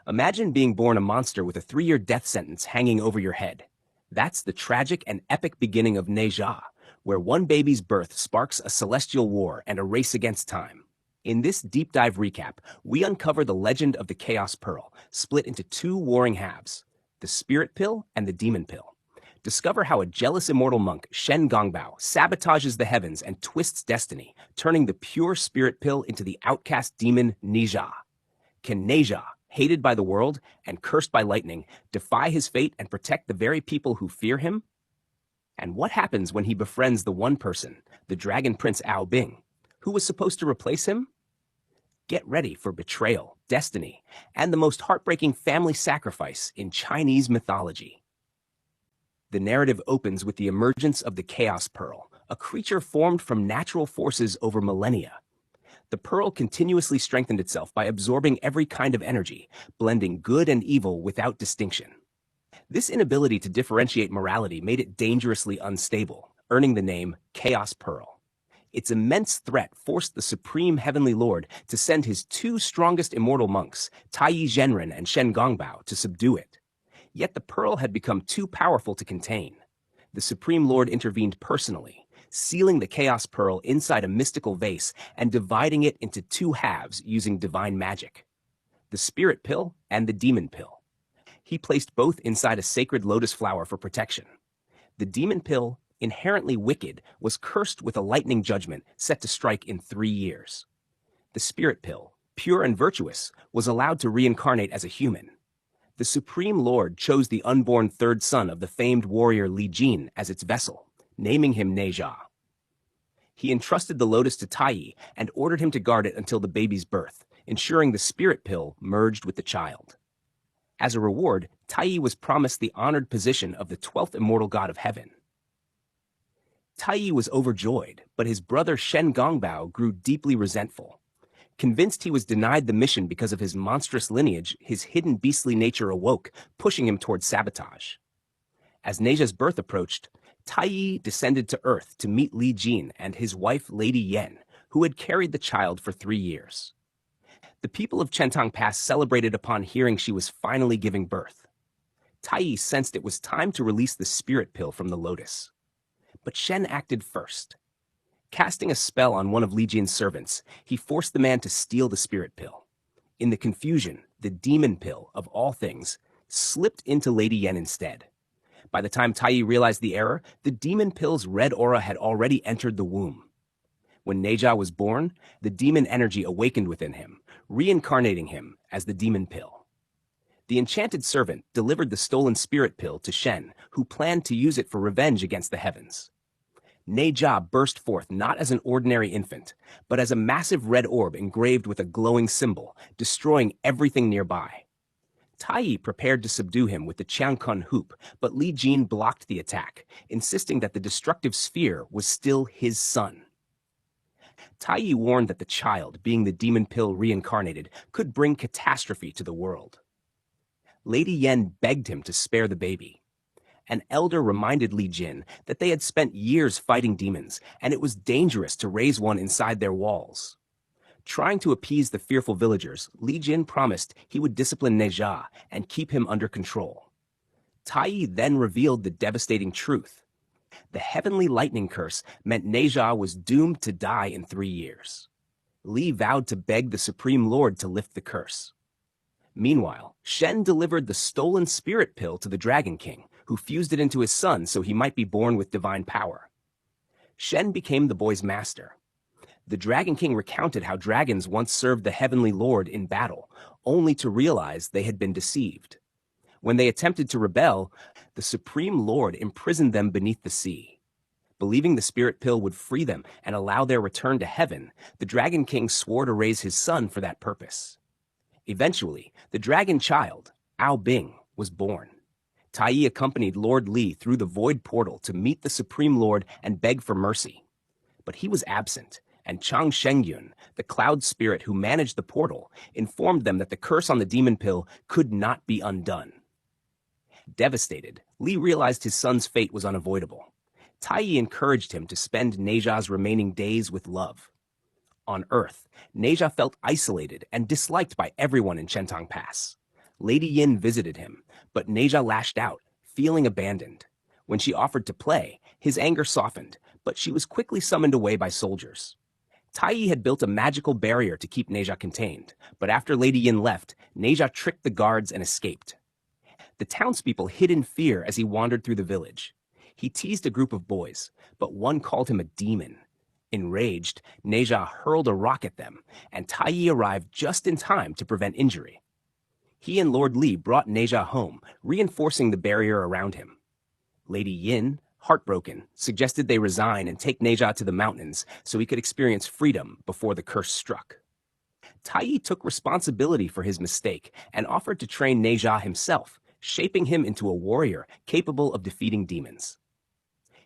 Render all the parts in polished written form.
Imagine being born a monster with a 3-year death sentence hanging over your head. That's the tragic and epic beginning of Nezha, where one baby's birth sparks a celestial war and a race against time. In this deep dive recap, we uncover the legend of the Chaos Pearl, split into two warring halves, the Spirit Pill and the Demon Pill. Discover how a jealous immortal monk, Shen Gongbao, sabotages the heavens and twists destiny, turning the pure Spirit Pill into the outcast demon Nezha. Can Nezha, hated by the world and cursed by lightning, defy his fate and protect the very people who fear him? And what happens when he befriends the one person, the Dragon Prince Ao Bing, who was supposed to replace him? Get ready for betrayal, destiny, and the most heartbreaking family sacrifice in Chinese mythology. The narrative opens with the emergence of the Chaos Pearl, a creature formed from natural forces over millennia. The pearl continuously strengthened itself by absorbing every kind of energy, blending good and evil without distinction. This inability to differentiate morality made it dangerously unstable, earning the name Chaos Pearl. Its immense threat forced the Supreme Heavenly Lord to send his two strongest immortal monks, Taiyi Zhenren and Shen Gongbao, to subdue it. Yet the pearl had become too powerful to contain. The Supreme Lord intervened personally, sealing the Chaos Pearl inside a mystical vase and dividing it into two halves using divine magic, the Spirit Pill and the Demon Pill. He placed both inside a sacred lotus flower for protection. The Demon Pill, inherently wicked, was cursed with a lightning judgment set to strike in 3 years. The Spirit Pill, pure and virtuous, was allowed to reincarnate as a human. The Supreme Lord chose the unborn third son of the famed warrior Li Jin as its vessel, naming him Nezha. He entrusted the lotus to Taiyi and ordered him to guard it until the baby's birth, ensuring the Spirit Pill merged with the child. As a reward, Taiyi was promised the honored position of the 12th immortal god of heaven. Taiyi was overjoyed, but his brother Shen Gongbao grew deeply resentful. Convinced he was denied the mission because of his monstrous lineage, his hidden beastly nature awoke, pushing him towards sabotage. As Nezha's birth approached, Taiyi descended to Earth to meet Li Jin and his wife Lady Yan, who had carried the child for 3 years. The people of Chentang Pass celebrated upon hearing she was finally giving birth. Taiyi sensed it was time to release the Spirit Pill from the lotus. But Shen acted first. Casting a spell on one of Li Jin's servants, he forced the man to steal the Spirit Pill. In the confusion, the Demon Pill, of all things, slipped into Lady Yan instead. By the time Taiyi realized the error, the Demon Pill's red aura had already entered the womb. When Nezha was born, the demon energy awakened within him, reincarnating him as the Demon Pill. The enchanted servant delivered the stolen Spirit Pill to Shen, who planned to use it for revenge against the heavens. Nezha burst forth not as an ordinary infant, but as a massive red orb engraved with a glowing symbol, destroying everything nearby. Taiyi prepared to subdue him with the Qiangkun hoop, but Li Jin blocked the attack, insisting that the destructive sphere was still his son. Taiyi warned that the child, being the Demon Pill reincarnated, could bring catastrophe to the world. Lady Yan begged him to spare the baby. An elder reminded Li Jin that they had spent years fighting demons, and it was dangerous to raise one inside their walls. Trying to appease the fearful villagers, Li Jin promised he would discipline Nezha and keep him under control. Taiyi then revealed the devastating truth. The heavenly lightning curse meant Nezha was doomed to die in 3 years. Li vowed to beg the Supreme Lord to lift the curse. Meanwhile, Shen delivered the stolen Spirit Pill to the Dragon King, who fused it into his son so he might be born with divine power. Shen became the boy's master. The Dragon King recounted how dragons once served the Heavenly Lord in battle, only to realize they had been deceived. When they attempted to rebel, the Supreme Lord imprisoned them beneath the sea. Believing the Spirit Pill would free them and allow their return to heaven, the Dragon King swore to raise his son for that purpose. Eventually, the dragon child, Ao Bing, was born. Taiyi accompanied Lord Li through the void portal to meet the Supreme Lord and beg for mercy. But he was absent, and Chang Shengyun, the cloud spirit who managed the portal, informed them that the curse on the Demon Pill could not be undone. Devastated, Li realized his son's fate was unavoidable. Taiyi encouraged him to spend Nezha's remaining days with love. On Earth, Nezha felt isolated and disliked by everyone in Chentang Pass. Lady Yin visited him, but Nezha lashed out, feeling abandoned. When she offered to play, his anger softened, but she was quickly summoned away by soldiers. Tai had built a magical barrier to keep Nezha contained, but after Lady Yin left, Nezha tricked the guards and escaped. The townspeople hid in fear as he wandered through the village. He teased a group of boys, but one called him a demon. Enraged, Nezha hurled a rock at them, and Tai arrived just in time to prevent injury. He and Lord Li brought Nezha home, reinforcing the barrier around him. Lady Yin, heartbroken, suggested they resign and take Nezha to the mountains so he could experience freedom before the curse struck. Tai took responsibility for his mistake and offered to train Nezha himself, shaping him into a warrior capable of defeating demons.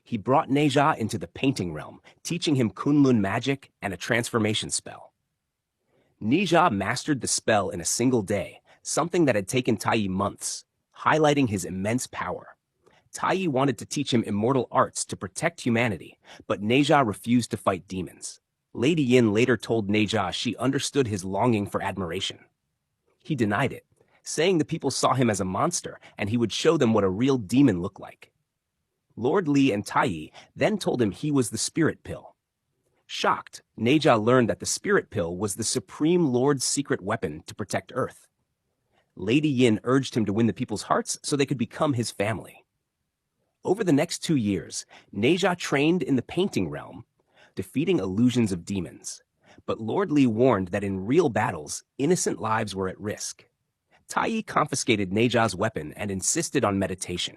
He brought Nezha into the painting realm, teaching him Kunlun magic and a transformation spell. Nezha mastered the spell in a single day, something that had taken Tai months, highlighting his immense power. Tai wanted to teach him immortal arts to protect humanity, but Nezha refused to fight demons. Lady Yin later told Nezha she understood his longing for admiration. He denied it, saying the people saw him as a monster and he would show them what a real demon looked like. Lord Li and Tai then told him he was the spirit pill. Shocked, Nezha learned that the spirit pill was the Supreme Lord's secret weapon to protect Earth. Lady Yin urged him to win the people's hearts so they could become his family. Over the next 2 years, Nezha trained in the painting realm, defeating illusions of demons. But Lord Li warned that in real battles, innocent lives were at risk. Tai confiscated Nezha's weapon and insisted on meditation.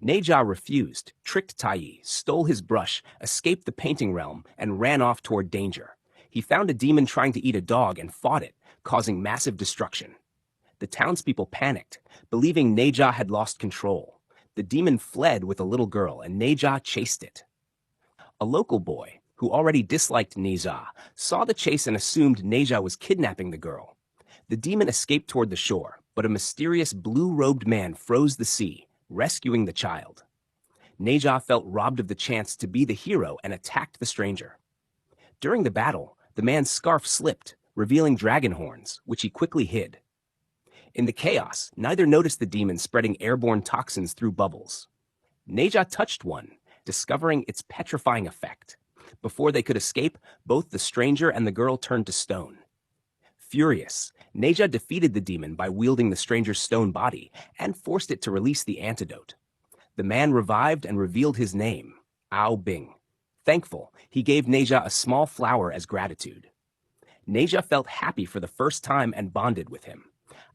Nezha refused, tricked Tai, stole his brush, escaped the painting realm, and ran off toward danger. He found a demon trying to eat a dog and fought it, causing massive destruction. The townspeople panicked, believing Nezha had lost control. The demon fled with a little girl, and Nezha chased it. A local boy, who already disliked Nezha, saw the chase and assumed Nezha was kidnapping the girl. The demon escaped toward the shore, but a mysterious blue-robed man froze the sea, rescuing the child. Nezha felt robbed of the chance to be the hero and attacked the stranger. During the battle, the man's scarf slipped, revealing dragon horns, which he quickly hid. In the chaos, neither noticed the demon spreading airborne toxins through bubbles. Nezha touched one, discovering its petrifying effect. Before they could escape, both the stranger and the girl turned to stone. Furious, Nezha defeated the demon by wielding the stranger's stone body and forced it to release the antidote. The man revived and revealed his name, Ao Bing. Thankful, he gave Nezha a small flower as gratitude. Nezha felt happy for the first time and bonded with him.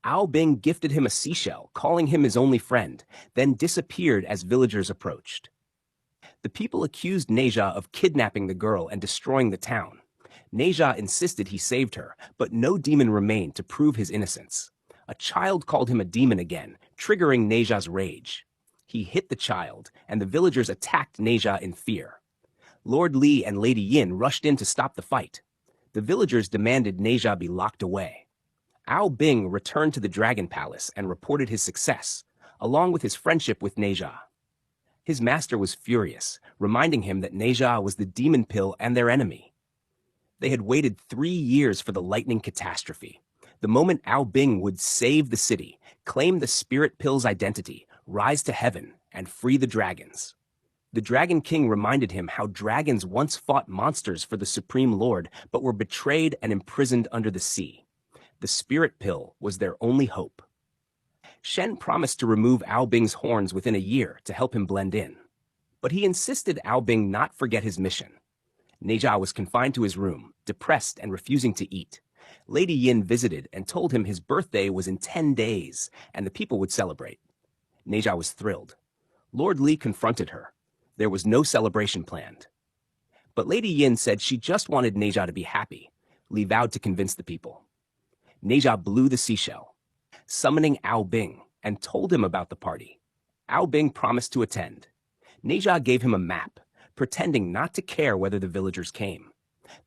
Ao Bing gifted him a seashell, calling him his only friend, then disappeared as villagers approached. The people accused Nezha of kidnapping the girl and destroying the town. Nezha insisted he saved her, but no demon remained to prove his innocence. A child called him a demon again, triggering Nezha's rage. He hit the child, and the villagers attacked Nezha in fear. Lord Li and Lady Yin rushed in to stop the fight. The villagers demanded Nezha be locked away. Ao Bing returned to the Dragon Palace and reported his success, along with his friendship with Nezha. His master was furious, reminding him that Nezha was the demon pill and their enemy. They had waited 3 years for the lightning catastrophe, the moment Ao Bing would save the city, claim the spirit pill's identity, rise to heaven, and free the dragons. The Dragon King reminded him how dragons once fought monsters for the Supreme Lord, but were betrayed and imprisoned under the sea. The spirit pill was their only hope. Shen promised to remove Ao Bing's horns within a year to help him blend in. But he insisted Ao Bing not forget his mission. Nezha was confined to his room, depressed and refusing to eat. Lady Yin visited and told him his birthday was in 10 days, and the people would celebrate. Nezha was thrilled. Lord Li confronted her. There was no celebration planned. But Lady Yin said she just wanted Nezha to be happy. Li vowed to convince the people. Nezha blew the seashell, summoning Ao Bing, and told him about the party. Ao Bing promised to attend. Nezha gave him a map, pretending not to care whether the villagers came.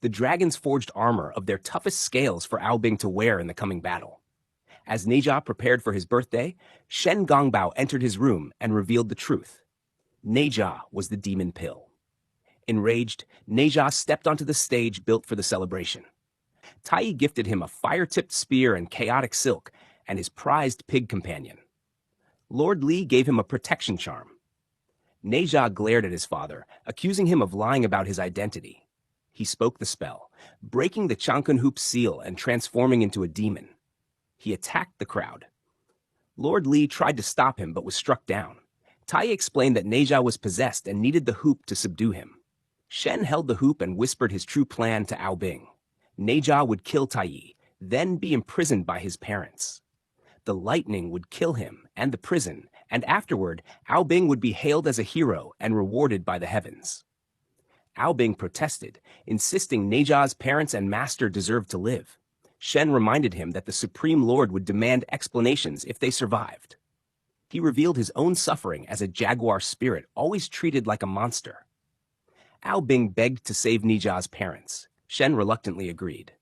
The dragons forged armor of their toughest scales for Ao Bing to wear in the coming battle. As Nezha prepared for his birthday, Shen Gongbao entered his room and revealed the truth. Nezha was the demon pill. Enraged, Nezha stepped onto the stage built for the celebration. Tai gifted him a fire-tipped spear and chaotic silk, and his prized pig companion. Lord Li gave him a protection charm. Nezha glared at his father, accusing him of lying about his identity. He spoke the spell, breaking the Chankunhoop seal and transforming into a demon. He attacked the crowd. Lord Li tried to stop him but was struck down. Tai explained that Nezha was possessed and needed the hoop to subdue him. Shen held the hoop and whispered his true plan to Ao Bing. Nezha would kill Tai, then be imprisoned by his parents. The lightning would kill him and the prison, and afterward, Ao Bing would be hailed as a hero and rewarded by the heavens. Ao Bing protested, insisting Nezha's parents and master deserved to live. Shen reminded him that the Supreme Lord would demand explanations if they survived. He revealed his own suffering as a jaguar spirit always treated like a monster. Ao Bing begged to save Nezha's parents. Shen reluctantly agreed.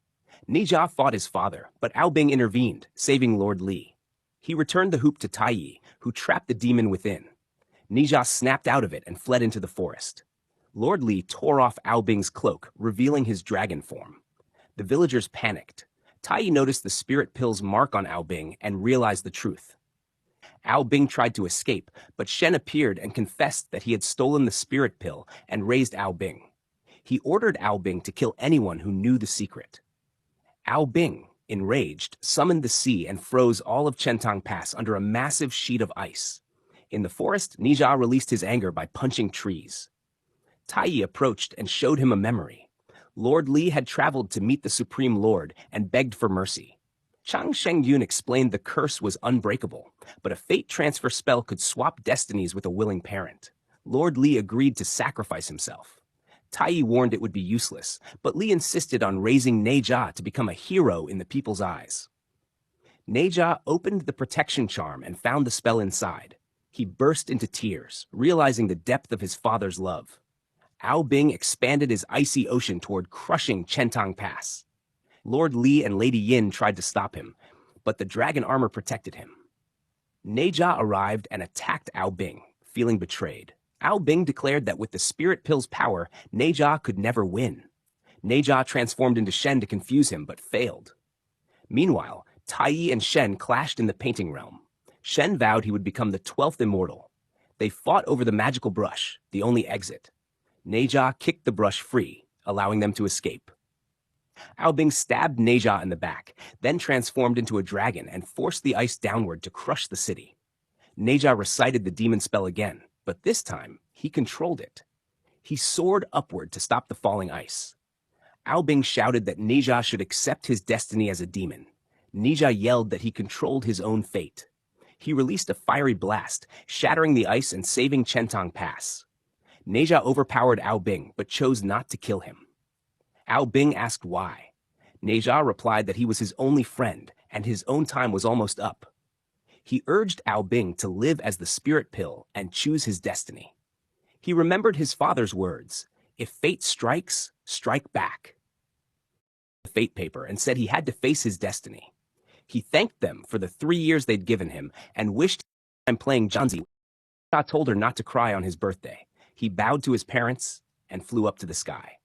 Nezha fought his father, but Ao Bing intervened, saving Lord Li. He returned the hoop to Tai, who trapped the demon within. Nezha snapped out of it and fled into the forest. Lord Li tore off Ao Bing's cloak, revealing his dragon form. The villagers panicked. Tai noticed the spirit pill's mark on Ao Bing and realized the truth. Ao Bing tried to escape, but Shen appeared and confessed that he had stolen the spirit pill and raised Ao Bing. He ordered Ao Bing to kill anyone who knew the secret. Ao Bing, enraged, summoned the sea and froze all of Chentang Pass under a massive sheet of ice. In the forest, Nezha released his anger by punching trees. Tai approached and showed him a memory. Lord Li had traveled to meet the Supreme Lord and begged for mercy. Chang Shengyun explained the curse was unbreakable, but a fate transfer spell could swap destinies with a willing parent. Lord Li agreed to sacrifice himself. Tai warned it would be useless, but Li insisted on raising Nezha to become a hero in the people's eyes. Nezha opened the protection charm and found the spell inside. He burst into tears, realizing the depth of his father's love. Ao Bing expanded his icy ocean toward crushing Chentang Pass. Lord Li and Lady Yin tried to stop him, but the dragon armor protected him. Nezha arrived and attacked Ao Bing, feeling betrayed. Ao Bing declared that with the spirit pill's power, Nezha could never win. Nezha transformed into Shen to confuse him, but failed. Meanwhile, Tai and Shen clashed in the painting realm. Shen vowed he would become the 12th immortal. They fought over the magical brush, the only exit. Nezha kicked the brush free, allowing them to escape. Ao Bing stabbed Nezha in the back, then transformed into a dragon and forced the ice downward to crush the city. Nezha recited the demon spell again, but this time, he controlled it. He soared upward to stop the falling ice. Ao Bing shouted that Nezha should accept his destiny as a demon. Nezha yelled that he controlled his own fate. He released a fiery blast, shattering the ice and saving Chentang Pass. Nezha overpowered Ao Bing, but chose not to kill him. Ao Bing asked why. Nezha replied that he was his only friend, and his own time was almost up. He urged Ao Bing to live as the spirit pill and choose his destiny. He remembered his father's words, "If fate strikes, strike back." The fate paper and said he had to face his destiny. He thanked them for the 3 years they'd given him and wished time playing Janzi. Nezha told her not to cry on his birthday. He bowed to his parents and flew up to the sky.